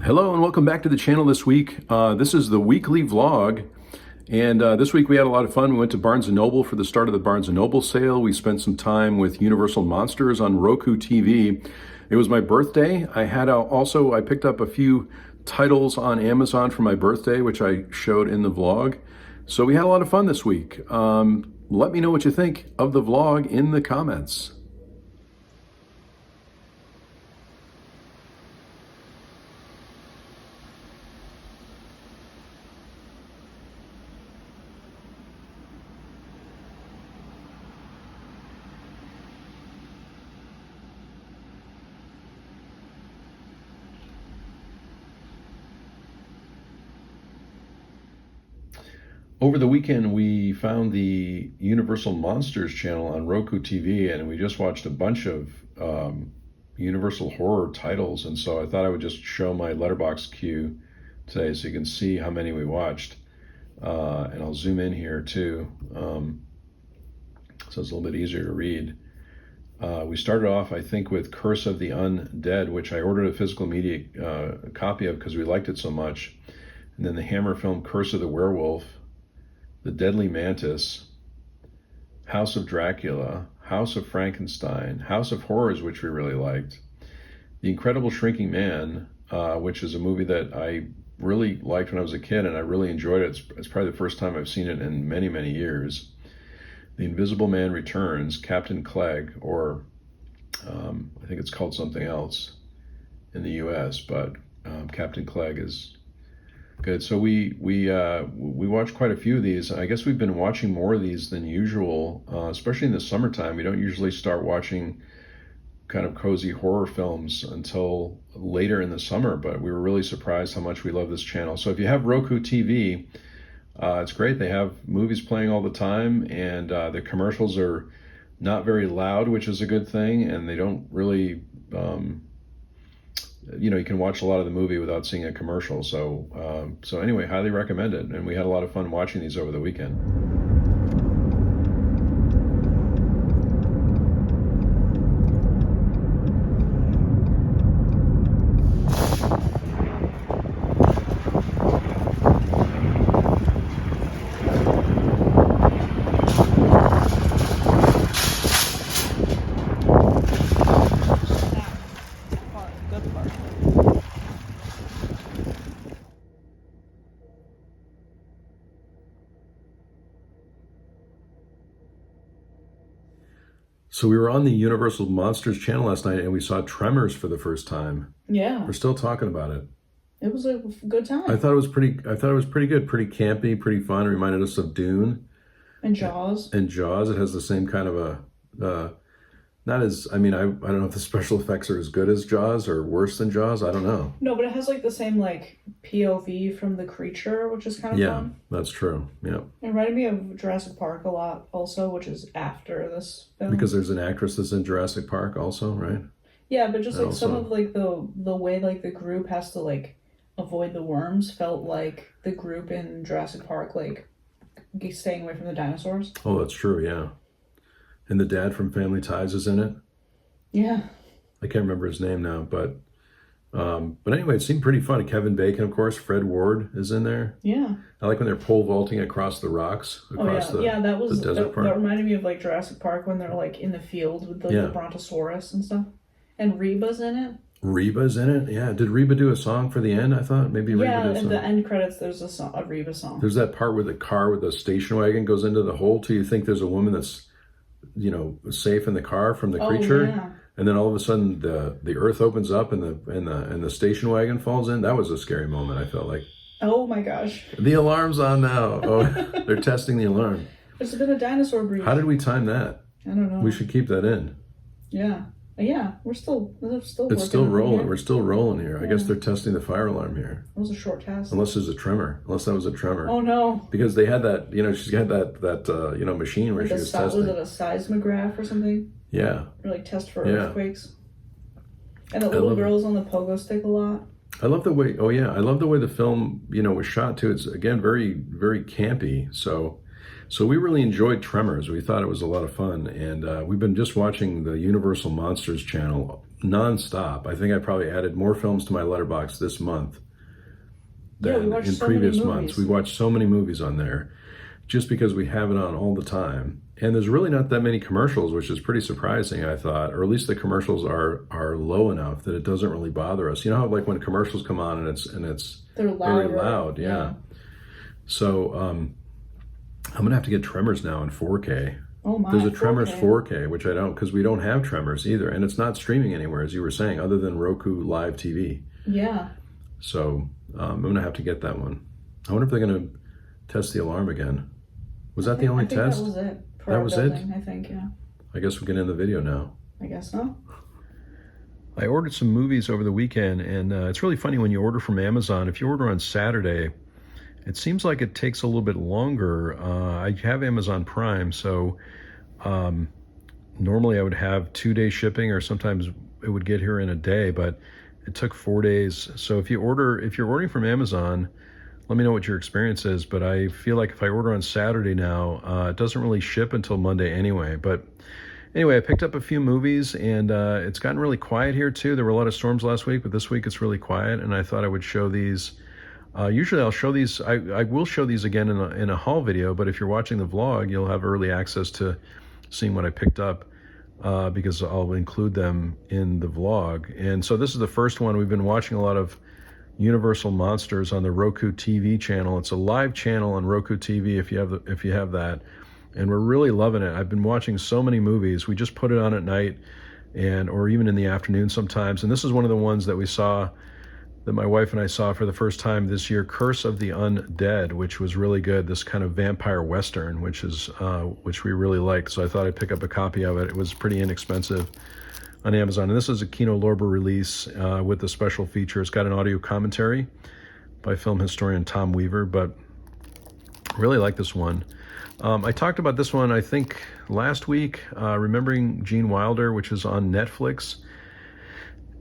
Hello and welcome back to the channel this week. This is the weekly vlog, and this week we had a lot of fun. We went to Barnes & Noble for the start of the Barnes & Noble sale. We spent some time with Universal Monsters on Roku TV. It was my birthday. I picked up a few titles on Amazon for my birthday, which I showed in the vlog. So we had a lot of fun this week. Let me know what you think of the vlog in the comments. Over the weekend, we found the Universal Monsters channel on Roku TV, and we just watched a bunch of Universal horror titles. And so I thought I would just show my Letterboxd queue today so you can see how many we watched. And I'll zoom in here too, so it's a little bit easier to read. We started off, I think, with Curse of the Undead, which I ordered a physical media copy of because we liked it so much. And then the Hammer film Curse of the Werewolf, The Deadly Mantis, House of Dracula, House of Frankenstein, House of Horrors, which we really liked, The Incredible Shrinking Man, which is a movie that I really liked when I was a kid, and I really enjoyed it. It's probably the first time I've seen it in many, many years. The Invisible Man Returns, Captain Clegg, or I think it's called something else in the US, but Captain Clegg is good. So we watched quite a few of these. I guess we've been watching more of these than usual, especially in the summertime. We don't usually start watching kind of cozy horror films until later in the summer, but we were really surprised how much we love this channel. So if you have Roku TV, it's great. They have movies playing all the time, and the commercials are not very loud, which is a good thing, and they don't really you can watch a lot of the movie without seeing a commercial. So anyway, highly recommend it. And we had a lot of fun watching these over the weekend. So we were on the Universal Monsters channel last night, and we saw Tremors for the first time. Yeah. We're still talking about it. It was a good time. I thought it was pretty good, pretty campy, pretty fun. It reminded us of Dune. And Jaws. And Jaws. It has the same kind of I don't know if the special effects are as good as Jaws or worse than Jaws. I don't know. No, but it has like the same like POV from the creature, which is kind of fun. Yeah, that's true. Yeah. It reminded me of Jurassic Park a lot also, which is after this film. Because there's an actress that's in Jurassic Park also, right? Yeah, but just like some of like the way like the group has to like avoid the worms felt like the group in Jurassic Park, like staying away from the dinosaurs. Oh, that's true, yeah. And the dad from Family Ties is in it. Yeah. I can't remember his name now, but anyway, it seemed pretty fun. Kevin Bacon, of course. Fred Ward is in there. Yeah. I like when they're pole vaulting across the rocks, across the desert part. That reminded me of like Jurassic Park when they're like in the field with the Brontosaurus and stuff. And Reba's in it. Reba's in it? Yeah. Did Reba do a song for the end, I thought? Maybe Reba did a song. Yeah, in the end credits, there's a Reba song. There's that part where the car with the station wagon goes into the hole till you think there's a woman that's safe in the car from the creature, yeah. And then all of a sudden the earth opens up and the station wagon falls in. That was a scary moment, I felt like. Oh my gosh. The alarm's on now. Oh, they're testing the alarm. There's been a dinosaur breach. How did we time that? I don't know. We should keep that in. Yeah. Yeah, it's still It's still rolling. Here. We're still rolling here. Yeah. I guess they're testing the fire alarm here. It was a short test. Unless there's a tremor. Unless that was a tremor. Oh no. Because they had that, she's got that machine where like she was testing. Was it a seismograph or something? Yeah. Or like test for earthquakes. And the little girl's on the pogo stick a lot. I love the way, I love the way the film, was shot too. It's, again, very, very campy. So we really enjoyed Tremors. We thought it was a lot of fun. And we've been just watching the Universal Monsters channel nonstop. I think I probably added more films to my letterbox this month than we in previous months. We watched so many movies on there just because we have it on all the time. And there's really not that many commercials, which is pretty surprising, I thought, or at least the commercials are low enough that it doesn't really bother us. You know how like when commercials come on and it's they're very loud, yeah. So I'm gonna have to get Tremors now in 4K. Oh my! There's a Tremors 4K, which I don't, because we don't have Tremors either, and it's not streaming anywhere, as you were saying, other than Roku Live TV. Yeah. So I'm gonna have to get that one. I wonder if they're gonna test the alarm again. Was that the only test? That was it. That was building, I think, yeah. I guess we can end the video now. I guess so. I ordered some movies over the weekend, and it's really funny when you order from Amazon. If you order on Saturday, it seems like it takes a little bit longer. I have Amazon Prime, so normally I would have 2-day shipping, or sometimes it would get here in a day, but it took 4 days. So if you're ordering from Amazon, let me know what your experience is. But I feel like if I order on Saturday now, it doesn't really ship until Monday anyway. But anyway, I picked up a few movies, and it's gotten really quiet here too. There were a lot of storms last week, but this week it's really quiet, and I thought I would show these. Usually I'll show these, I will show these again in a haul video, but if you're watching the vlog, you'll have early access to seeing what I picked up because I'll include them in the vlog. And so this is the first one. We've been watching a lot of Universal Monsters on the Roku TV channel. It's a live channel on Roku TV if you have that. And we're really loving it. I've been watching so many movies. We just put it on at night or even in the afternoon sometimes. And this is one of the ones that my wife and I saw for the first time this year, Curse of the Undead, which was really good. This kind of vampire western, which we really liked. So I thought I'd pick up a copy of it. It was pretty inexpensive on Amazon. And this is a Kino Lorber release with a special feature. It's got an audio commentary by film historian Tom Weaver, but I really like this one. I talked about this one, I think, last week, Remembering Gene Wilder, which is on Netflix.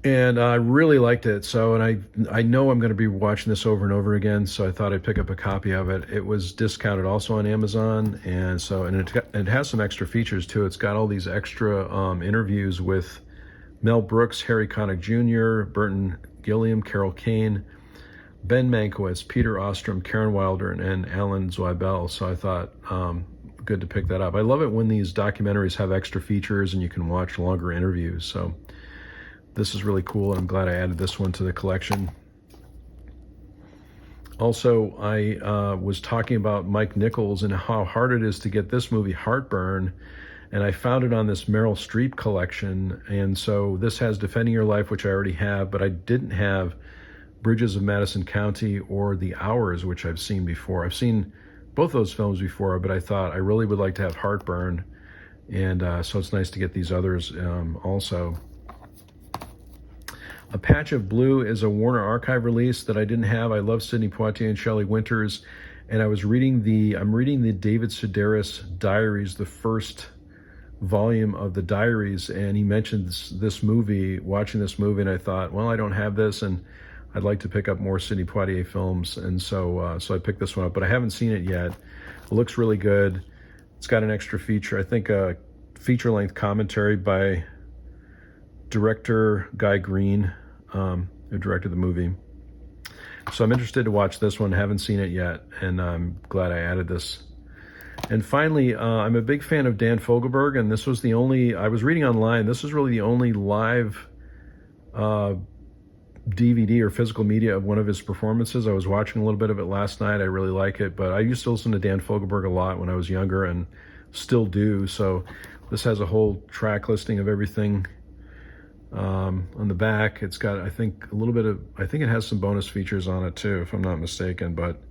And I really liked it. So, and I know I'm going to be watching this over and over again. So I thought I'd pick up a copy of it. It was discounted also on Amazon. And so, and it has some extra features too. It's got all these extra interviews with Mel Brooks, Harry Connick Jr., Burton Gilliam, Carol Kane, Ben Mankiewicz, Peter Ostrom, Karen Wilder, and Alan Zweibel. So I thought, good to pick that up. I love it when these documentaries have extra features and you can watch longer interviews. So this is really cool, and I'm glad I added this one to the collection. Also, I was talking about Mike Nichols and how hard it is to get this movie, Heartburn, and I found it on this Meryl Streep collection. And so this has Defending Your Life, which I already have, but I didn't have Bridges of Madison County or The Hours, which I've seen before. I've seen both those films before, but I thought I really would like to have Heartburn, and so it's nice to get these others also. A Patch of Blue is a Warner Archive release that I didn't have. I love Sidney Poitier and Shelley Winters, and I'm reading the David Sedaris diaries, the first volume of the diaries, and he mentioned this movie, watching this movie, and I thought, well, I don't have this, and I'd like to pick up more Sidney Poitier films, and so I picked this one up, but I haven't seen it yet. It looks really good. It's got an extra feature, I think a feature-length commentary by director Guy Green, who directed the movie. So I'm interested to watch this one. Haven't seen it yet, and I'm glad I added this. And finally, I'm a big fan of Dan Fogelberg, and this was I was reading online, this is really the only live DVD or physical media of one of his performances. I was watching a little bit of it last night. I really like it, but I used to listen to Dan Fogelberg a lot when I was younger and still do. So this has a whole track listing of everything on the back. It's got, I think it has some bonus features on it too, if I'm not mistaken, but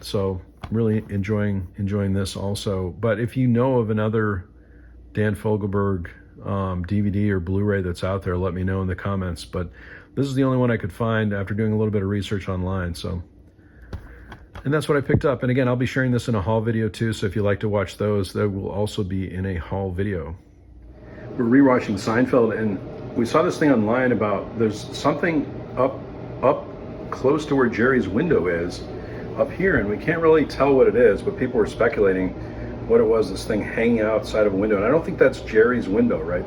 so really enjoying this also. But if you know of another Dan Fogelberg DVD or Blu-ray that's out there, let me know in the comments. But this is the only one I could find after doing a little bit of research online. So, and that's what I picked up. And again, I'll be sharing this in a haul video too. So if you like to watch those, they will also be in a haul video. We're rewatching Seinfeld, and we saw this thing online about there's something up close to where Jerry's window is up here, and we can't really tell what it is, but people were speculating what it was, this thing hanging outside of a window. And I don't think that's Jerry's window, right?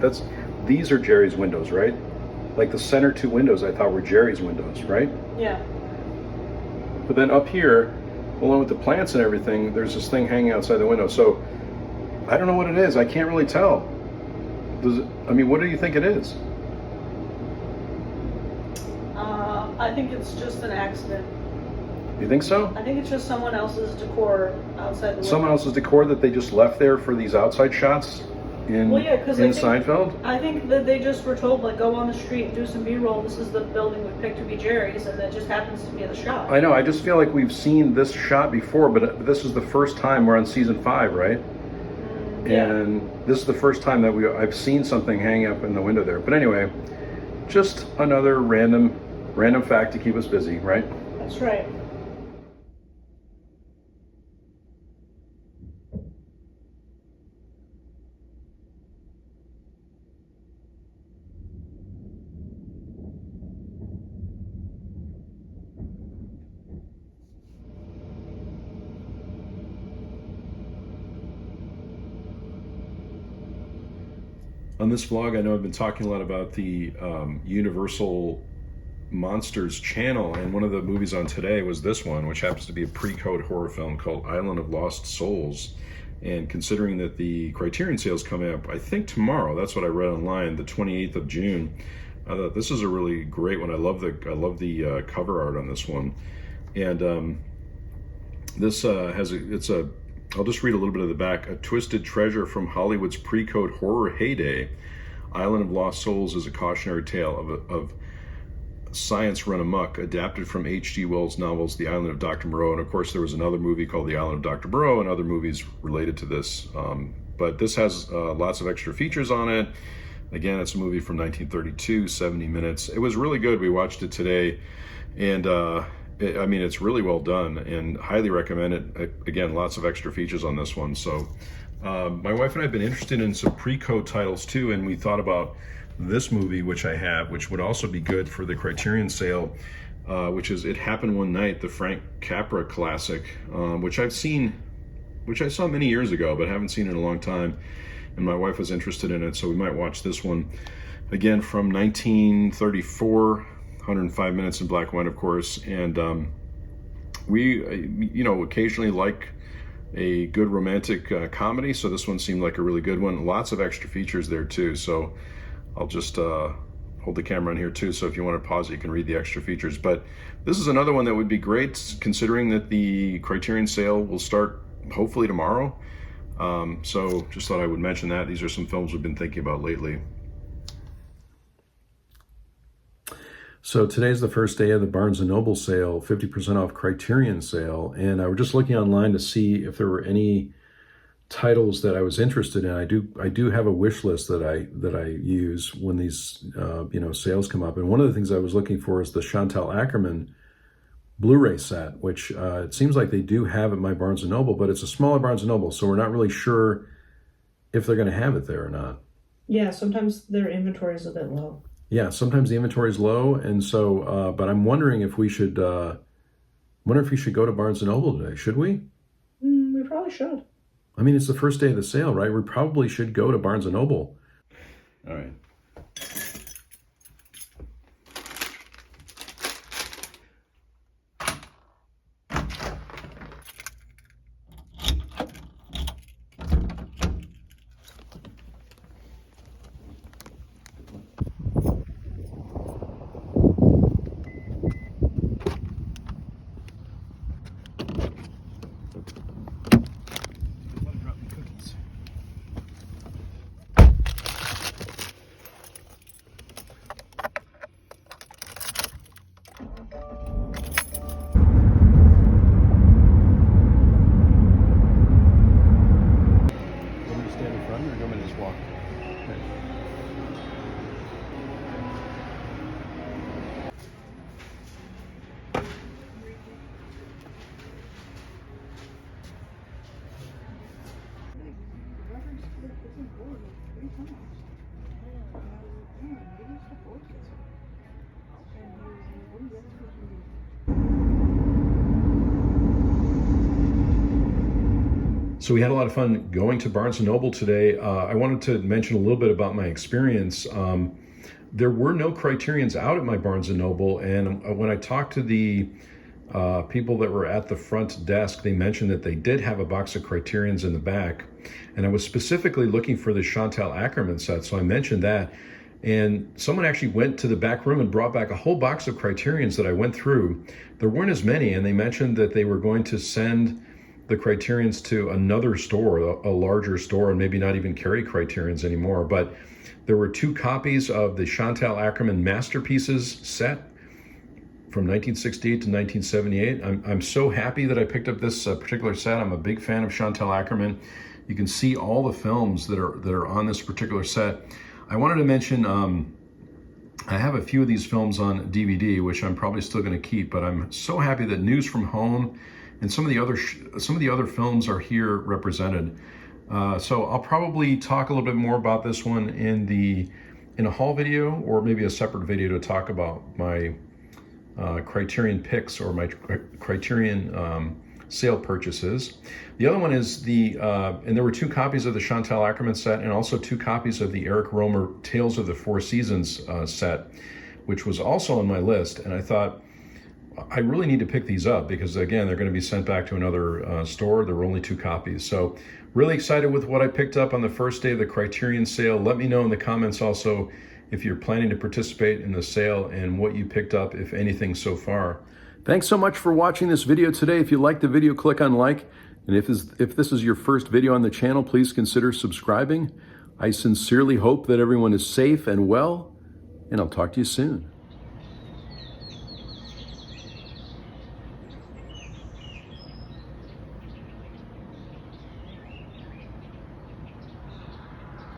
these are Jerry's windows, right? Like the center two windows I thought were Jerry's windows, right? Yeah. But then up here, along with the plants and everything, there's this thing hanging outside the window. So I don't know what it is. I can't really tell. What do you think it is? I think it's just an accident. You think so? I think it's just someone else's decor outside the window. Someone else's decor that they just left there for these outside shots in Seinfeld? I think that they just were told, like, go on the street and do some B-roll. This is the building we picked to be Jerry's, and that just happens to be the shot. I know. I just feel like we've seen this shot before, but this is the first time we're on season 5, right? Yeah. And this is the first time that I've seen something hang up in the window there. But anyway, just another random fact to keep us busy, right? That's right. On this vlog, I know I've been talking a lot about the Universal Monsters channel, and one of the movies on today was this one, which happens to be a pre-code horror film called Island of Lost Souls. And considering that the Criterion sale's coming up, I think tomorrow, that's what I read online, the 28th of June, I thought this is a really great one. I love the cover art on this one. And this I'll just read a little bit of the back. A twisted treasure from Hollywood's pre-code horror heyday, Island of Lost Souls is a cautionary tale of science run amok, adapted from H.G. Wells' novels The Island of Dr. Moreau. And of course, there was another movie called The Island of Dr. Moreau and other movies related to this. But this has lots of extra features on it. Again, it's a movie from 1932, 70 minutes. It was really good. We watched it today. And it's really well done and highly recommend it. Again, lots of extra features on this one. So my wife and I have been interested in some pre-code titles too, and we thought about this movie, which I have, which would also be good for the Criterion sale, which is It Happened One Night, the Frank Capra classic, which I saw many years ago, but haven't seen in a long time. And my wife was interested in it, so we might watch this one. Again, from 1934, 105 minutes in black and white, of course. And we, occasionally like a good romantic comedy, so this one seemed like a really good one. Lots of extra features there too, so I'll just hold the camera on here too, so if you want to pause it, you can read the extra features. But this is another one that would be great, considering that the Criterion sale will start hopefully tomorrow. So just thought I would mention that. These are some films we've been thinking about lately. So today's the first day of the Barnes & Noble sale, 50% off Criterion sale. And I was just looking online to see if there were any titles that I was interested in. I do have a wish list that I use when these sales come up. And one of the things I was looking for is the Chantal Akerman Blu-ray set, which it seems like they do have at my Barnes & Noble, but it's a smaller Barnes & Noble, so we're not really sure if they're going to have it there or not. Yeah, sometimes their inventory is a bit low. Yeah, sometimes the inventory is low, and so, but I'm wondering if we should, go to Barnes & Noble today. Should we? We probably should. I mean, it's the first day of the sale, right? We probably should go to Barnes & Noble. All right. So we had a lot of fun going to Barnes & Noble today. I wanted to mention a little bit about my experience. There were no Criterions out at my Barnes & Noble, and when I talked to the people that were at the front desk, they mentioned that they did have a box of Criterions in the back, and I was specifically looking for the Chantal Akerman set, so I mentioned that, and someone actually went to the back room and brought back a whole box of Criterions that I went through. There weren't as many, and they mentioned that they were going to send the Criterions to another store, a larger store, and maybe not even carry Criterions anymore, but there were 2 copies of the Chantal Akerman Masterpieces set from 1968 to 1978. I'm so happy that I picked up this particular set. I'm a big fan of Chantal Akerman. You can see all the films that are on this particular set. I wanted to mention I have a few of these films on DVD, which I'm probably still going to keep, but I'm so happy that News from Home and some of the other films are here represented. So I'll probably talk a little bit more about this one in a haul video, or maybe a separate video to talk about my Criterion picks or my Criterion sale purchases. The other one is and there were 2 copies of the Chantal Akerman set, and also 2 copies of the Eric Romer Tales of the Four Seasons set, which was also on my list. And I thought, I really need to pick these up because, again, they're going to be sent back to another store. There were only 2 copies. So really excited with what I picked up on the first day of the Criterion sale. Let me know in the comments also if you're planning to participate in the sale and what you picked up, if anything, so far. Thanks so much for watching this video today. If you liked the video, click on like. And if this is your first video on the channel, please consider subscribing. I sincerely hope that everyone is safe and well, and I'll talk to you soon.